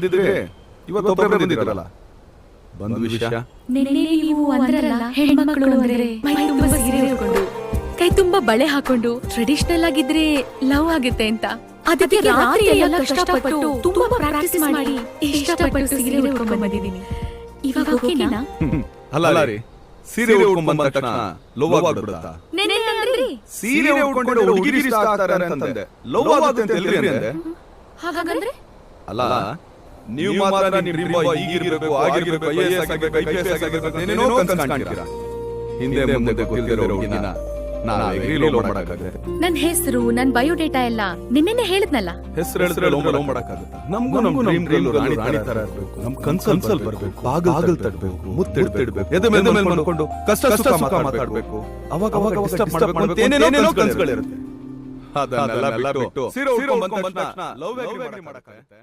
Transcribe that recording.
ಬಂದಿದ್ರೆ ಇವತ್ತು ಒಬ್ಬರೇ ಬಂದಿರಲ್ಲ. ಬಂದು ವಿಷಯ ನಿನ್ನೆ ನೀವು ಅಂದ್ರಲ್ಲ, ಹೆಣ್ಮಕ್ಳು ಅಂದ್ರೆ ಮೈ ತುಂಬಾ ಸೀರೆ ಉಟ್ಕೊಂಡು ಕೈ ತುಂಬಾ ಬಳೆ ಹಾಕೊಂಡು ಟ್ರೆಡಿಷನಲ್ ಆಗಿದ್ರೆ ಲವ್ ಆಗುತ್ತೆ ಅಂತ. ಅದಕ್ಕೆ ರಾತ್ರಿ ಎಲ್ಲ ಕಷ್ಟಪಟ್ಟು ತುಂಬಾ ಪ್ರಾಕ್ಟೀಸ್ ಮಾಡಿ ಇಷ್ಟಪಟ್ಟು ಸೀರೆ ಉಟ್ಕೊಂಡ್ ಬಂದಿದ್ದೀನಿ. ಇವಾಗ ಓಕೆನಾ? ಅಲ್ಲ ರೀ, ಸೀರೆ ಉಟ್ಕೊಂಡ್ ಬಂದ ತಕ್ಷಣ ಲವ್ ಆಗ್ಬಿಡುತ್ತಾ? ಸೀರೆ ಉಟ್ಕೊಂಡು ಹುಡುಗಿರು ಇಷ್ಟ ಆಗ್ತಾರೆ ಅಂತಂದೆ, ಲವ್ ಆಗುತ್ತೆ ಅಂತ ಎಲ್ರಿ ಅಂದೆ? ಹಾಗಾದ್ರೆ ಅಲ್ಲ, ನೀವು ಮಾತ್ರ ನಿಮ್ ಡ್ರೀಮ್ ಬಾಯ್ ಈಗಿರ್ಬೇಕು, ಆಗಿರ್ಬೇಕು, IAS ಆಗಿರ್ಬೇಕು, IPS ಆಗಿರ್ಬೇಕು, ಏನೇನೋ ಕನ್ಸ್ ಕಾಣ್ತೀರಾ. ಹಿಂದೆ ಮುಂದೆ ಗೊತ್ತಿರೋ ಹುಡುಗಿನ ನಾನು ಲವ್ ಮಾಡಕ್ಕಾಗುತ್ತೆ? ನನ್ ಹೆಸರು, ನನ್ ಬಯೋಡೇಟಾ ಎಲ್ಲ ನಿನ್ನೆ ಹೇಳಿದ್ನಲ್ಲ. ಹೆಸರು ಹೇಳಿದ್ರೆ ಲವ್ ಮಾಡಕ್ಕಾಗುತ್ತೆ? ನಮಗೂ ನಮ್ ಡ್ರೀಮ್ ರಾಣಿ ತರ ಇರಬೇಕು, ನಮ್ ಕನ್ಸಲ್ ಬರ್ಬೇಕು, ಬಾಗಲ್ ತಡಬೇಕು, ಮುತ್ತಿಡ್ಬೇಕು, ಎದೆ ಮೇಲೆ ಮಾಡ್ಕೊಂಡು ಕಷ್ಟ ಸುಖ ಮಾತಾಡ್ಬೇಕು, ಅವಾಗ ಡಿಸ್ಟರ್ಬ್ ಮಾಡ್ಬೇಕು, ಏನೇನೋ ಕನ್ಸುಗಳಿರುತ್ತೆ. ಅದನ್ನೆಲ್ಲ ಬಿಟ್ಟು ಸೀರೆ ಉಟ್ಕೊಂಡ್ ಬಂದ ತಕ್ಷಣ ಲವ್ ಮಾಡಕ್ಕಾಗುತ್ತೆ?